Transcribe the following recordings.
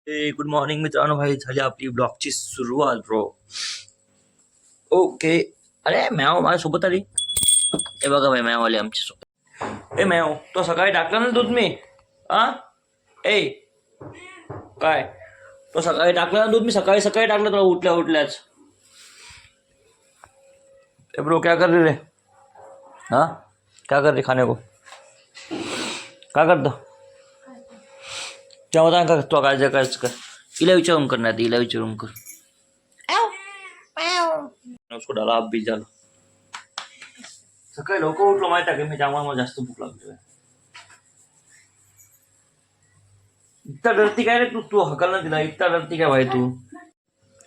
Good morning मित्रांनो. भाई झाली आपली ब्लॉगची सुरुवात ब्रो. ओके. अरे मॅव माझ्यासोबत आली. हे बघा भाई मॅव आली आमच्या सोबत. ए मॅव तो सकाळी टाकला ना दूध मी. हा ए काय तो सकाळी टाकला ना दूध मी सकाळी सकाळी टाकलं तुला उठल्या उठल्याच. ए ब्रो क्या कर रहे रे. हाँ क्या कर रहे खाने को क्या करता क्या होता का तो काय कर इला विचारून कर नाही इला विचारून कर. उसको डाला आप भी झालं. सकाळी लवकर उठलो माहिती आहे का मी त्यामुळे मला जास्त भूक लागली. इतना डरती काय रे तू तू हकल ना दिला इतना डरती काय भाई तू.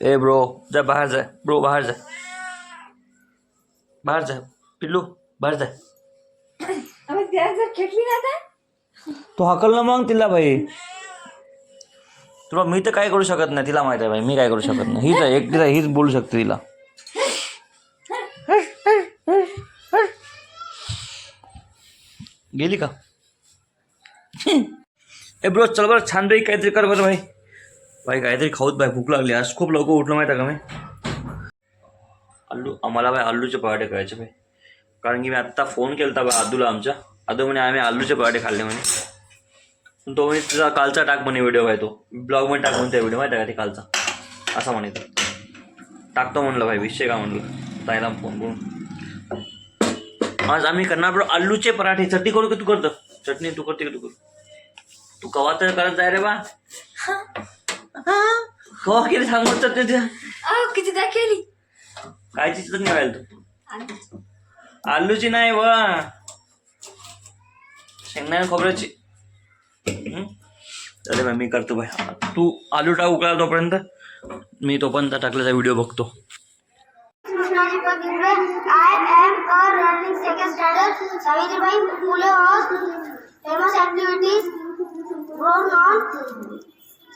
ए ब्रो जा बाहेर जाय ब्रो बाहेर जाय बाहेर जाय पिल्लू बाहेर जाय. तो हकल ना मग तिला भाई. तुला मी तर काय करू शकत नाही तिला माहिती आहे भाई मी काय करू शकत नाही. हीच आहे एकटीला हीच बोलू शकते तिला. गेली का. ए ब्रो चल बरं छान पैकी काहीतरी कर बरं भाई. भाई काहीतरी खाऊत भाई भूक लागली. आज खूप लवकर उठलो माहिती आहे का मी. आलू आम्हाला भाई आलूचे पराठे करायचे भाई. कारण की मी आत्ता फोन केला होता आदूला आमच्या. आदू म्हणे आम्ही आलूचे पराठे खाल्ले म्हणे. तो म्हणे तुझा कालचा टाक म्हणे व्हिडिओ भाई. तो ब्लॉगमध्ये टाक म्हणते व्हिडिओ माहिती आहे का ते कालचा असा म्हणे. टाकतो म्हणलं भाई विषय का म्हणलं ताईला फोन करून. आज आम्ही करणार ब्रो आलूचे पराठे. चटणी करू का तू करतो चटणी तू करते का तू कर. तू कवा तर करत जाय रे बा. कवा केली सांगू चटणी किती केली कायची चटणी व्हायला तू. आलूची नाही वा शेंगदाणे खोबऱ्याची. अरे भाई मी करतो भाई. तू आलू टाक उकळा तोपर्यंत मी तोपर्यंत टाकल्याचा व्हिडिओ बघतो. I am a learning second standard Savitribai Phule of famous activities born on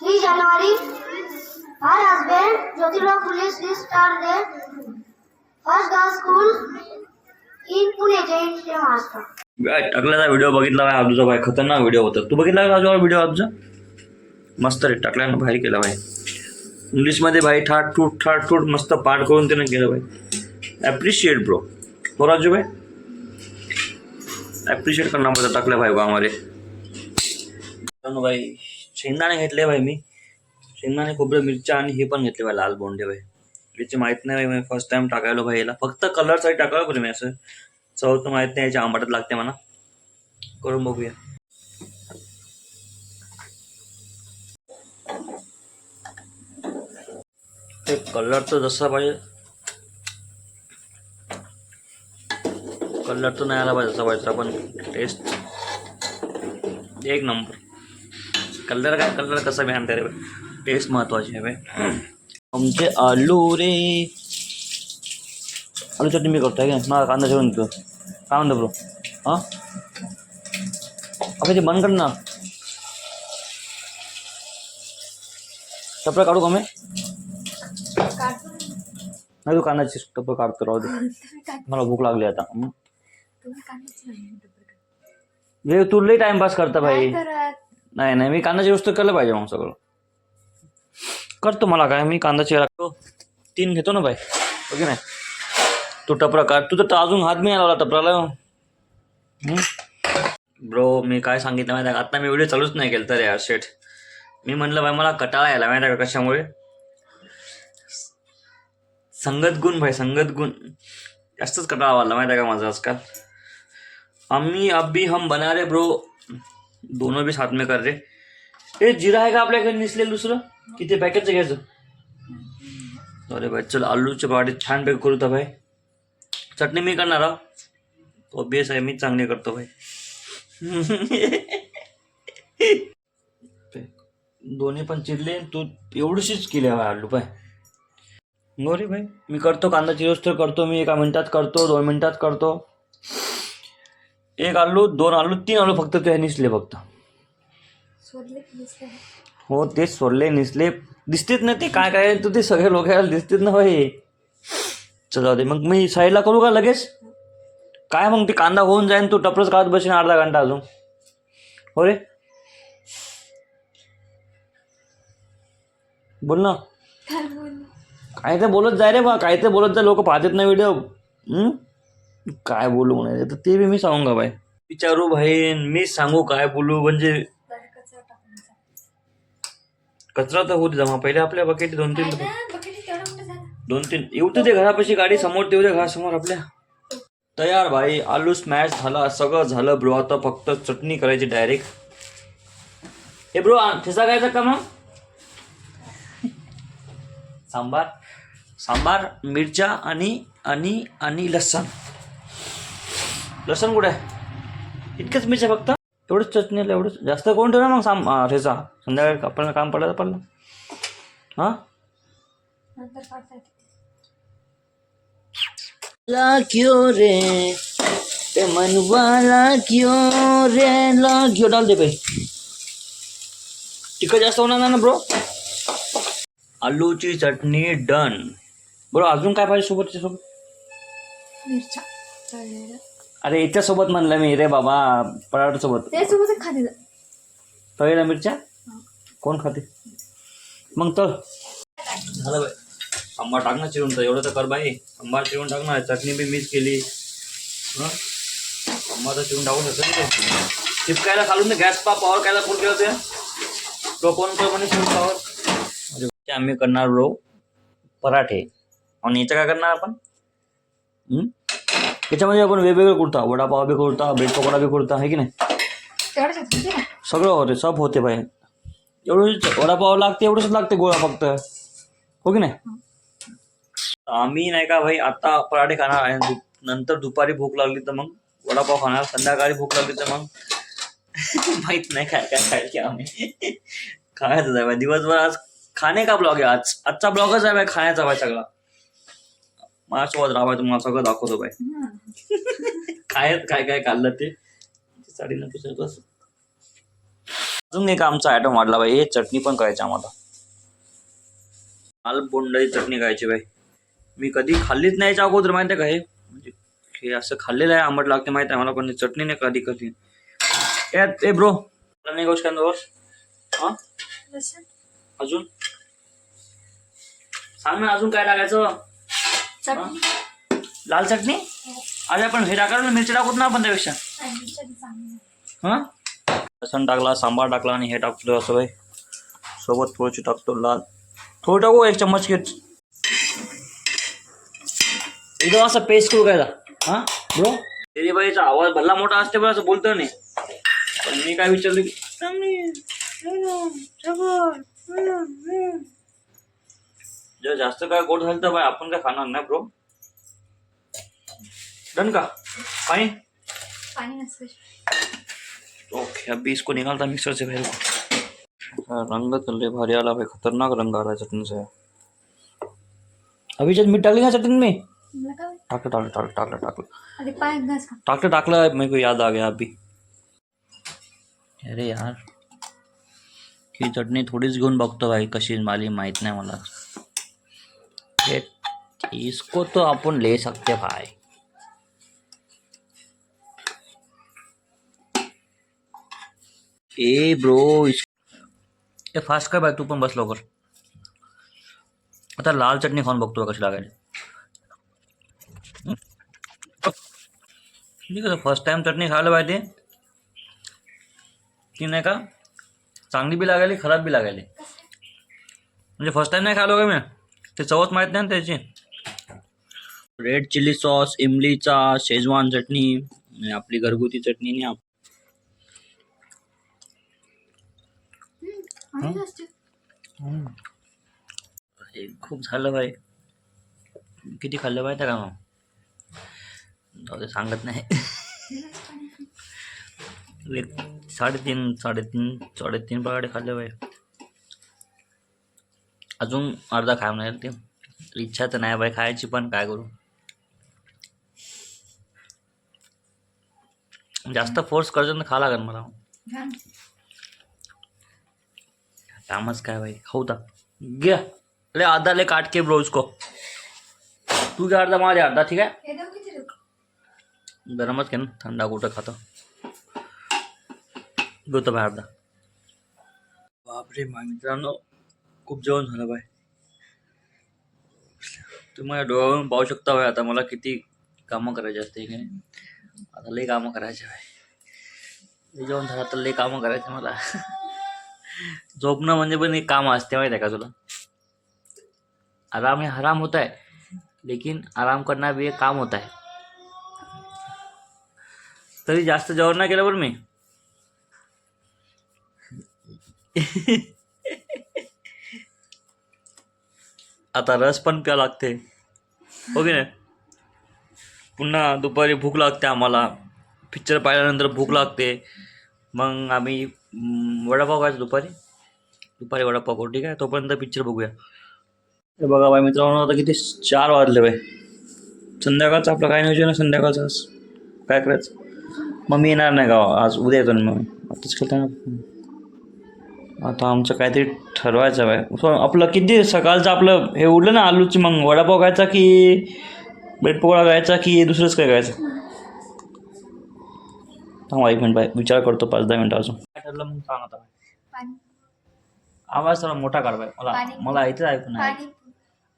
3 January. Her husband Jyotirao Phule Sri Star there first girls school in Pune, Jain, Maharashtra. टाकल्याचा व्हिडिओ बघितला भाई आजूचा भाई खतरनाक व्हिडिओ होता. तू बघितला का आजूचा video आजचा मस्त रे टाकल्यानं भाई केला भाई. इंग्लिशमध्ये भाई ठाट ठूट मस्त पाठ करून त्यानं केलं भाई. ॲप्रिशिएट ब्रो हो राजू भाई. ॲप्रिशिएट करणार पडतं टाकलं भाई आम्हाला. भाई शेंगदाणे घेतले भाई मी. शेंगदाणे खोबरं मिरच्या आणि हे पण घेतले भाई लाल बोंडे भाई. याची माहीत नाही भाई मी फर्स्ट टाइम टाकायलो भाई याला. फक्त कलरसाठी टाकायला बरं मी असं चव तर माहीत नाही. याच्या आंबाटच लागते म्हणा. करून बघूया. ते कलर तर जसा पाहिजे कलर तर नाही आला पाहिजे जसा पाहिजे पण टेस्ट एक नंबर. कलर काय कलर कसा मी आणते रे टेस्ट महत्वाची आहे भाई. आमचे आलू रे आलू चटणी मी करतो आहे का कांदा जेवण तू काय म्हणतो ब्रो. हां अबे ते बंद कर ना. टपरा काढू का मी नाही. तू कांद्याची टप्पं काढतो राहू दे. मला भूक लागली आता. हे तू लई टाइमपास करता भाई. नाही नाही मी कांद्याची वस्तू केलं पाहिजे मग सगळं करतो. मला काय मी कांदा लागतो 3 घेतो ना भाई ओके नाही. तू टपरा काढ. तू तर अजून हात मी लावला टपराला ब्रो. मी काय सांगितलं माहिती आहे आता मी व्हिडिओ चालूच नाही केलं तर यार शेट. मी म्हणलं भाई मला कटाळा यायला माहिती आहे का कशामुळे. संगत गुण भाई संगत गुण जास्तच कटाळा वाला माहिती आहे का माझा आजकाल. हम बना रहे ब्रो दोनों भी साथ में कर रहे. हे जिरा आहे का आपल्याकडे निसलेलं दुसरं किती पॅकेटचं घ्यायचं. अरे भाई चल आलूचे पराठे छान पैकी करू तर भाई. चटणी मी करणार आहो तो बेस आहे मी चांगली करतो भाई. दोन्ही पण चिरले तू एवढीशीच केली भाई आलू पाय. गोरी भाई मी करतो कांदा चिरोस तर करतो मी 1 मिनिटात करतो 2 मिनिटात करतो. 1 आलू 2 आलू 3 आलू फक्त ते निसले फक्त. हो ते सोडले निसले दिसतेच ना ते काय काय तू ते सगळे लोक दिसतेच ना भाई. चल जाऊ दे मग मी साईडला करू का लगेच काय मग ते कांदा होऊन जाईन. तू टपरच काढत बसेन अर्धा घंटा अजून हो रे. बोल ना. काय बोल काय ते बोलत जाय रे बा, काय ते बोलत जाय, लोक पाहतात ना व्हिडिओ. काय बोलू म्हणायचं तर ते बी मी सांगू का भाई, विचारू भाई, मी सांगू काय बोलू म्हणजे. कचरा टाकून जा. कचरा तर होत जमा पहिले आपल्या बकेट दोन तीन काय ना बकेट तेवढं मोठं झालं. 2-3 येऊ तर ते घरापाशी गाडी समोर तेवढ्या घरासमोर आपल्या. तयार भाई, आलू स्मॅश झाला, सगळं झालं ब्रो. आता फक्त चटणी करायची डायरेक्ट. हे ब्रो ठेचा खायचा का मग? सांबार सांबार मिरच्या आणि आणि आणि लसण. लसण कुठे आहे? इतकंच मिरच्या फक्त, एवढंच चटणी, एवढंच जास्त कोण ठेव ना मग ठेचा. संध्याकाळी आपल्याला काम पडलं तर पडलं. हां नंतर काढता येते. ला क्यों रे ते मनवाला क्यों रे ला क्यों डाल दे भाई. तिखट जास्त होणार ना ब्रो. आलूची चटणी डन ब्रो. अजून काय पाहिजे सोबत त्याच्यासोबत? मिरच्या तळलेल्या. अरे याच्यासोबत म्हणलं मी रे बाबा, पराठा सोबत. त्यासोबत खाते. तळलेल्या मिरच्या कोण खाते मग? तर झालं बाई. सांबार टाक ना चिरून, तर एवढं तर कर बाई. सांबार चिरून टाक ना, चटणी बी मिक्स केली. सांबार तर चिरून टाकू शकतो. चिपकायला खालून ते गॅस पावर कायला फुल केलं ते तो कोण कर म्हणे फुल पावर. म्हणजे आम्ही करणार रो पराठे. आणि याचं काय करणार आपण? याच्यामध्ये आपण वेगवेगळं कुर्ता, वडापाव बी कुर्ता, ब्रेड पकोडा बी कुर्ता, आहे की नाही? तेवढंच होते ना. सगळं होते, सब होते बाई. एवढं वडापाव लागते, एवढंच लागते गोळा फक्त, हो की नाही? आम्ही नाही का भाई आता पराठे खाणार आहे. नंतर दुपारी भूक लागली तर मग वडापाव खाणार. संध्याकाळी भूक लागली तर मग माहित नाही काय काय खायचे आम्ही. खायचं आहे भाई दिवसभर. आज खाणे का ब्लॉग आहे, आजचा ब्लॉगच आहे भाई खाण्याचा भाई सगळा. माझ्यासोबत राहा, तुम्हाला सगळं दाखवतो भाई. काय काय काय खाल्लं ते साडी नको बस. अजून एक आमचा आयटम वाढला भाई, हे चटणी पण करायची आम्हाला. लाल बोंडाची चटणी खायची भाई. मी कधी खाल्लीच नाही याच्या अगोदर, माहिती आहे का? हे म्हणजे हे असं खाल्लेलं आहे, आंबट लागते माहिती आहे मला, पण चटणी नाही कधी कधी. ए ब्रो नाही गोष्ट हा अजून सांग ना, अजून काय टाकायचं? चटणी. लाल चटणी. अरे आपण हे टाकायला मिरची टाकूत ना आपण त्यापेक्षा. हा लसण टाकला, सांबार टाकला आणि हे टाकतो असं भाई. सोबत थोडीशी टाकतो लाल, थोडं टाकू 1 चम्मच घेत. एकदम असं पेस्ट करू काय? हा ब्रो तेरी बाईचा आवाज भल्ला मोठा असते पण असं बोलतो नाही. पण मी काय विचारलं की जर जास्त काय गोड झालं तर भाई आपण काय खाणार नाही ब्रो. डन का? पानी ओके. अभी इसको निकालता मिक्सर से बाहर. रंग तो ले भारी आला भाई, खतरनाक रंग आ रहा है चटनी से. अभी जब मीठ डालेगा चटनी में, टाकलं मेरे को याद आ गया अभी. अरे यार ही चटणी थोडीच घेऊन बघतो भाई, कशी माली माहित नाही मला. इसको तो अपन ले सकते भाई. ए ब्रो हे फास्ट कर भाई, तू पण बस लवकर. आता लाल चटणी खाऊन बघतो कशी लागायला. ठीक आहे, फर्स्ट टाइम चटणी खायला पाहिजे ती नाही का, चांगली बी लागायली खराब बी लागायली. म्हणजे फर्स्ट टाइम नाही खायलो का मी, ते चवच माहीत नाही ना त्याची. रेड चिली सॉस, इमलीचा, शेजवान चटणी, आपली घरगुती चटणी नाही. खूप झालं भाई. किती खाल्लं माहिती का? मग सांगत नाही. 3.5 पराठे खाल्ले भाई. अजून अर्धा खाय नाही ते. इच्छा तर नाही भाई खायची, पण काय करू. जास्त फोर्स करतो ना खा लागेल मला. कामच काय भाई, खाऊ ता घ्या. अरे आधा ले काट के ब्रो उसको. तू घ्या अर्धा, माझ्या अर्धा. ठीक आहे, गरमच घे ना, थंडा कुठं खातो. घेतो भाई अर्धा. बापरे मित्रांनो, खूप जेवण झालं बाय. तुम्ही माझ्या डोळ्यावरून पाहू शकता बाय आता मला किती कामं करायची असते काय. आता लई कामं करायचे बाय. लई जेवण झालं तर लई कामं करायचे मला. झोपणं म्हणजे पण एक काम असते माहिती आहे का तुला. आराम है हराम होता है लेकिन आराम करना भी एक काम होता है. तरी जास्त जेवण नाही केलं बरं मी. आता रस पण प्या लागते हो की नाही. पुन्हा दुपारी भूक लागते आम्हाला. पिक्चर पाहिल्यानंतर भूक लागते. मग आम्ही वडापाव खायचो दुपारी वडापाव करू ठीक आहे. तोपर्यंत पिक्चर बघूया. हे बघा बाय मित्रांनो आता किती 4 वाजले बाय. संध्याकाळचं आपलं काय नियोजन आहे संध्याकाळचं आज काय करायचं. मम्मी येणार नाही का आज उद्या येतो ना मम्मी. आताच करता ना. आता आमचं काहीतरी ठरवायचं आहे. आपलं किती सकाळचं आपलं हे उडलं ना आलूची. मग वडापाव खायचा की ब्रेड पकोडा खायचा की दुसरंच काय खायचं. थांबा 1 मिनिट बाय विचार करतो 5-10 मिनिटं अजून. काय ठरलं मग सांग आता. पाणी आवाज थोडा मोठा काढ बाय मला इथं ऐकू नाही. पाणी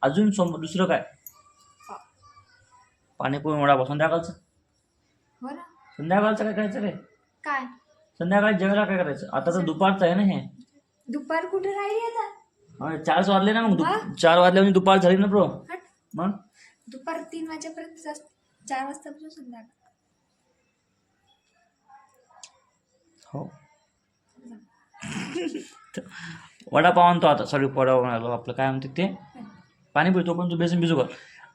अजून दुसरं काय. पाणीपुरी वडापाव संध्याकाळचं. हो ना. संध्याकाळचं काय करायचं रे. काय संध्याकाळी जेवायला काय करायचं. आता तर दुपारचं आहे ना हे. दुपार कुठे राहिली आता. 4 वाजले ना मग 4 वाजले म्हणजे दुपार झाली ना ब्रो. हट. मग दुपार 3 वाजेपर्यंत 4 वाजतापासून संध्याकाळ. हो वडापाव आणतो आता. सॉरी वडापाव आलो आपलं काय म्हणते ते पाणीपुरी. तो पण तू बेसन भिजू कर.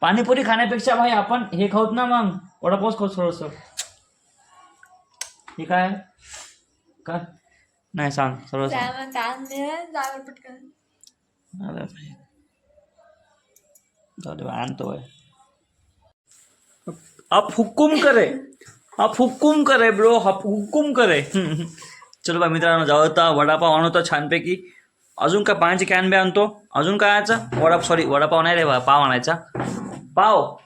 पाणीपुरी खाण्यापेक्षा भाई आपण हे खाऊत ना मग वडापावच खाऊत थोडंसं. हे काय काय नाही सांग सर्व पटकन. अरे जाऊ दे आणतो भाई. आप हुक्कुम करे ब्रो. आप हुक्कुम करे. चलो बा मित्रांनो जाऊ आता वडापाव आणतो छानपैकी. अजून काय पाण्याची कॅन बी आणतो. अजून काय आणायचं वडापाव नाही रे बा पाव आणायचा. पाव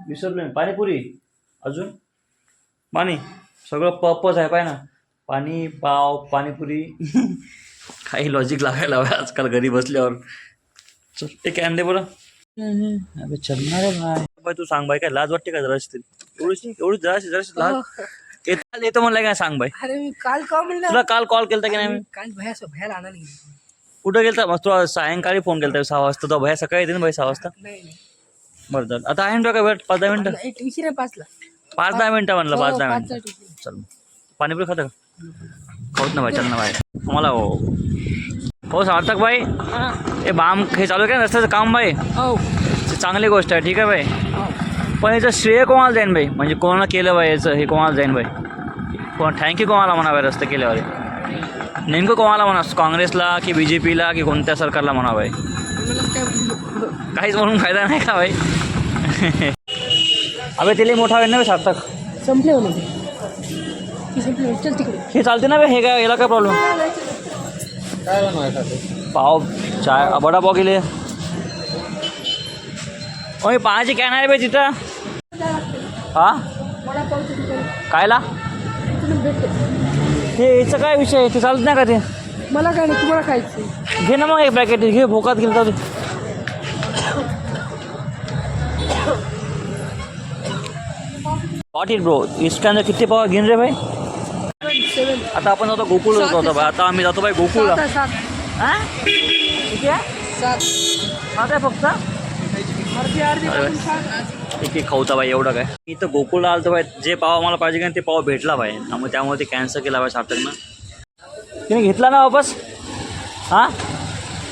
विसरलो मी. पाणीपुरी अजून पाणी सगळं पपच आहे पाय ना. पाणी पाव पाणीपुरी. काही लॉजिक लागायला हवं आजकाल घरी बसल्यावर. चल ते कॅन दे बरं. अबे चलणार आहे बाय. तू सांग बाय काय लाज वाटते का जराशी. एवढी जराशी लाज येतो म्हणलं काय सांग बाय. अरे मी काल का म्हणलं तुला काल कॉल केलता की नाही मी. काल भयाला आणायला गेलो. कुठं गेलता मग तुला सायंकाळी फोन केलता 6 वाजता. तो भया सकाळी येते ना भाई 6 वाजता. नाही बरं चल आता आहे ना का वेळ 5-10 मिनिटं. ट्युशन आहे 5ला. 5-10 मिनिटं म्हणलं 5-10 5ला मिनिटं. ट्युशन. चल पाणीपुरी खातं का खाऊत ना भाई. चल ना भाई मला हो सार्थक भाई. हे बाम हे चालू आहे का रस्त्याचं काम भाई. हो चांगली गोष्ट आहे ठीक आहे भाई. हो पण याचं श्रेय कोणाला जाईन भाई. म्हणजे कोणाला केलं भाई याचं हे कोणाला जाईन भाई. थँक्यू कोणाला म्हणा भाई रस्ते केल्यावर. नेमकं कोणाला म्हणा काँग्रेसला की BJPला की कोणत्या सरकारला म्हणा भाई. काहीच म्हणून फायदा नाही का भाई. अबे तिला मोठा होईल ना भाई सार्थक. संपले म्हणून संपले. चल तिकडे हे चालते ना भाई. हे काय याला काय प्रॉब्लेम. पाव चाय वडापाव गेले. ओय पाण्याची कॅन आहे भाई तिथं. हा कायला हे याचं काय विषय आहे. ते चालत नाही का ते. मला काय नाही तुम्हाला खायचं. घे ना मग एक पॅकेट घे. भोकात गेलं तर वाट इट ब्रो. इसके अंदर किती पाव घेऊन रे भाई. 7 आता आपण जातो गोकुळ जातो भाई. आता आम्ही जातो भाई गोकुळला. 7 हां किती आहे 7 आता फक्त ठीक आहे खाऊता भाई. एवढं काय इथं गोकुळला आलं तर भाई जे पाव आम्हाला पाहिजे का ते पाव भेटला भाई. त्यामुळे ते कॅन्सल केला भाई सार्थकनं. तिने घेतला ना वापस. हां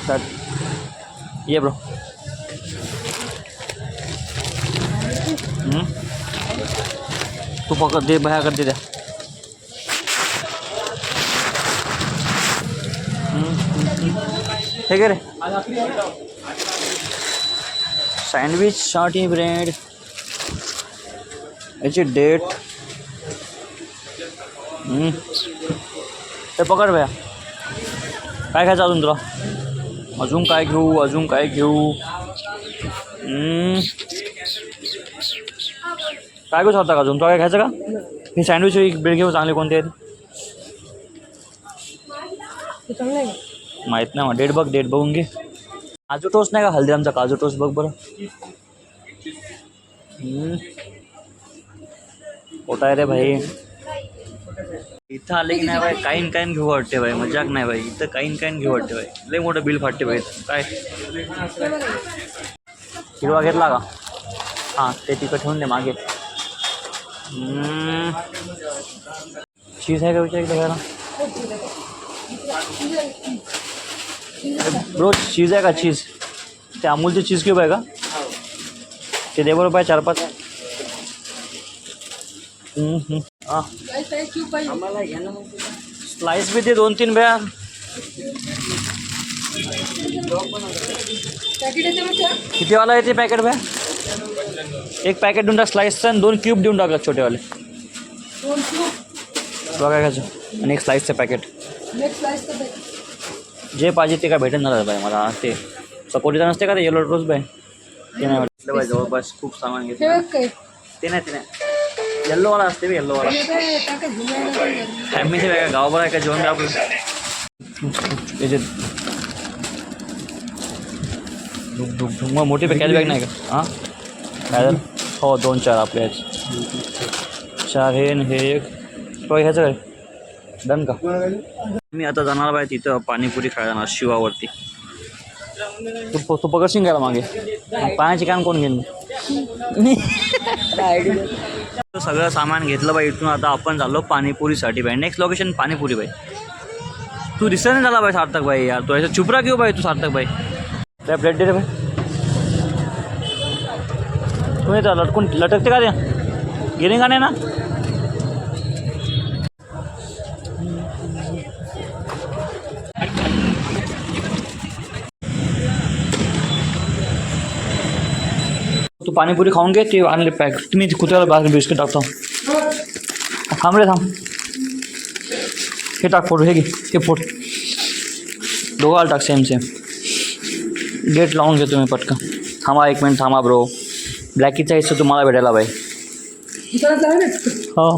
चल ये ब्रो. तू पकड दे भया कर दे द्या. हे घे रे सँडविच 60 ब्रेड याची डेट. ते पकड भया. काय खायचं अजून तुला. अजून काय घेऊ. काय घेऊ शकता का अजून. तुला काय खायचं का. हे सँडविच ब्रेड घेऊ चांगले कोणते आहेत. चांगलं आहे माहीत नाही मग. डेट बघून घे. काजू टोस्ट नाही का हल्दीरामचा काजू टोस्ट बघ बरं. मोठा आहे रे भाई. इथं आले की नाही भाई काहीन घेऊ वाटते भाई. मजाक नाही भाई. इथं काहीन घेऊ वाटते भाई. लय मोठं बिल फाटते भाई. काय हिरवा घेतला का? हां ते तिकडे ठेवून दे मागे. चीज आहे का विचार एकदा घ्यायला ब्रो? चीज आहे का? चीज ते अमूलचे चीज क्यूब आहे का? ते दे बरोबर 4-5 आहे. हां स्लाइस भी दे 2-3 भैया. किती वाला येते पॅकेट भैया? एक पॅकेट देऊन टाक स्लाइसचं आणि 2 क्यूब देऊन टाकला छोटेवाले. बघा घ्यायचं आणि एक स्लाइसचं पॅकेट. जे पाहिजे ते काय भेटेल ना बाई मला. ते सपोर्टीचा नसते का ते येलो रोज बाय ते नाही वाटलं बाई. जवळपास खूप सामान घेतलं. ते नाही येल्लोवाला असते येल्लोवाला. फॅमिली काय गावभर आहे का जेवण आपलं त्याचे मग मोठी कॅरी बॅग नाही का? हां काय झालं? हो 2-4 आपले आहेत. 4 हे आणि हे एक. तो ह्याचं काय डन का? मी आता जाणार बाय तिथं पाणीपुरी खायला जाणार शिवावरती. तू पकडशील घ्यायला मागे. पाण्याची काम कोण घेईन? सगळं सामान घेतलं बाई इथून. आता आपण झालो पाणीपुरीसाठी बाई. नेक्स्ट लोकेशन पाणीपुरी बाई. तू दिसत झाला बाई सार्थक बाई यार. तू याचा चुपरा घेऊ बाई तू सार्थक बाई. त्या प्लेट दे रे बाई. तू येतं लटकून लटकते का? ते गिरिंग का नाही ना? तू पाणीपुरी खाऊन घे. ते आणले पॅक. तुम्ही कुत्र्याला बाहेर बिस्किट टाकतो. थांब रे थांब. हे टाक फोटो. हे घे हे फोट. दोघाला टाक सेम. गेट लावून घे तुम्ही पटकन. थांबा 1 मिनिट थांबा ब्रो. ब्लॅकीचा हिस्सा तुम्हाला भेटायला बाई. हो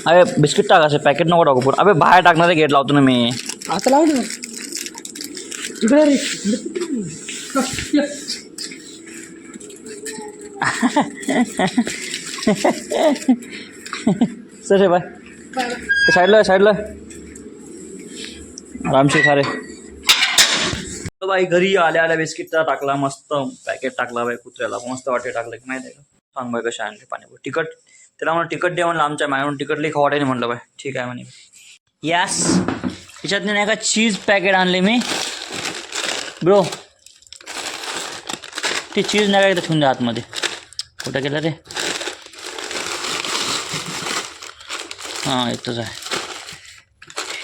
अरे बिस्किट टाक. असं पॅकेट नको टाकू पूर्ण. अबे बाहेर टाकणार गेट लावतो ना मी. आता लावतो तिकडे रे. सर हे बाय साईडला आरामशी खा रे. बाई घरी आल्या बिस्किटचा टाकला मस्त पॅकेट टाकला बाई कुत्र्याला. मस्त वाटे टाकलं की माहिती आहे का? सांग बाई कशा आणले पाणीपुरी. तिकट त्याला म्हणून तिकट दे म्हणलं. आमच्या मायवरून तिकटली खवाटे म्हणलं बाई. ठीक आहे म्हणे. यास याच्यात नाही का चीज पॅकेट आणले मी ब्रो. ते चीज नाही का एकदा ठेवून द्या आतमध्ये. कुठं गेलं रे? हां इथंच आहे.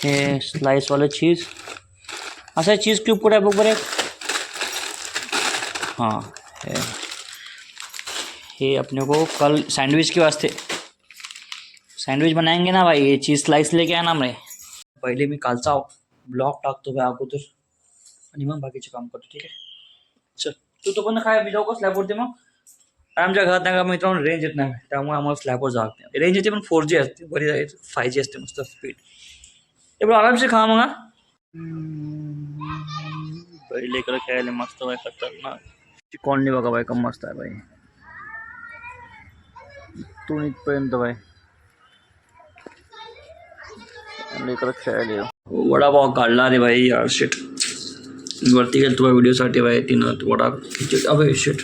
हे स्लाइसवालं चीज. असं चीज क्यूब कुठे आहे बघ बरं. हाँ ये अपने को कल सैंडविच के वास्ते सैंडविच बनाएंगे ना भाई. ये चीज़ स्लाइस लेके आना. मैं पहिले मी कालचा ब्लॉग टाकतो भाई अगोदर आणि मग बाकीचे काम करतो. ठीक आहे चल. तू पण काय मी जाऊ का स्लॅबवरती? मग आमच्या घरात नाही का मित्रांनो रेंज येत नाही. त्यामुळे आम्हाला स्लॅबवर जात नाही. रेंज येते पण 4G असते. बरी 5G असते मस्त स्पीड. ते पण आरामशी खा मग. पहिले इकडे खेळायला मस्त बाय. खतरनाक कॉलनी बघा बाय. कम मस्त आहे बाई. तू इथपर्यंत बाय. इकडे खेळायला वडापाव काढला रे भाई यार. शेट वरती गेल तुला व्हिडिओसाठी बाय. तिनं वडा खिचडी. अबे शेट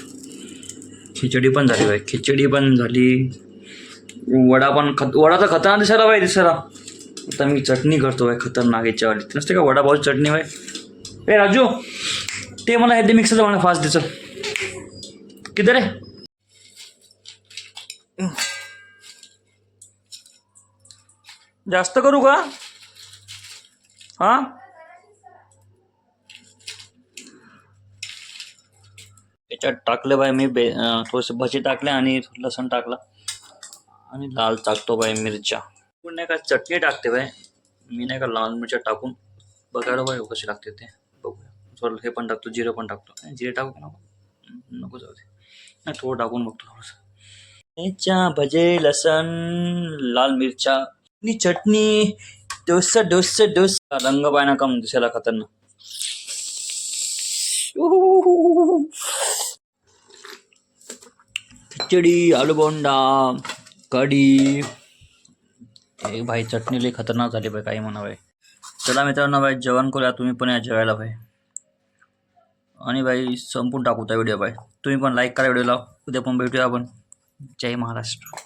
खिचडी पण झाली बाई. खिचडी पण झाली. वडा पण वडा तर खतरनाक दिसायला बाई. दिसायला आता मी चटणी करतो बाय खतरनाक याच्यावाली. नसते का वडापावची चटणी बाय. ए राजू ते मला हे मिक्सरचं म्हणा फास्ट दिसत. किती रे? जास्त करू का? हां याच्यात टाकले बाय मी थोडेसे भजी टाकले आणि लसण टाकला आणि लाल टाकतो बाय मिरच्या. पण नाही का चटणी टाकते बाय मी. नाही का लाल मिरच्या टाकून बघायला बाय कशी लागते ते बघूया. थोडं हे पण टाकतो. जिरं पण टाकतो. जिरे टाकू का नको जाऊ दे. नाही थोडं टाकून बघतो थोडंसं. मिरच्या भजे लसण लाल मिरच्या चटणी डोसा रंग पाय ना कम दिसायला खतरनाक. खिचडी, आलू बोंडा, कढी. हे भाई चटणी लई खतरनाक झाली भाई, काही म्हणा भाई. चला मित्रांनो भाई, जेवण करूया. तुम्ही पण या जेवायला भाई. आणि भाई संपून टाकू त्या व्हिडिओ भाई. तुम्ही पण लाईक करा व्हिडिओला. उद्या पण भेटूया आपण. जय महाराष्ट्र.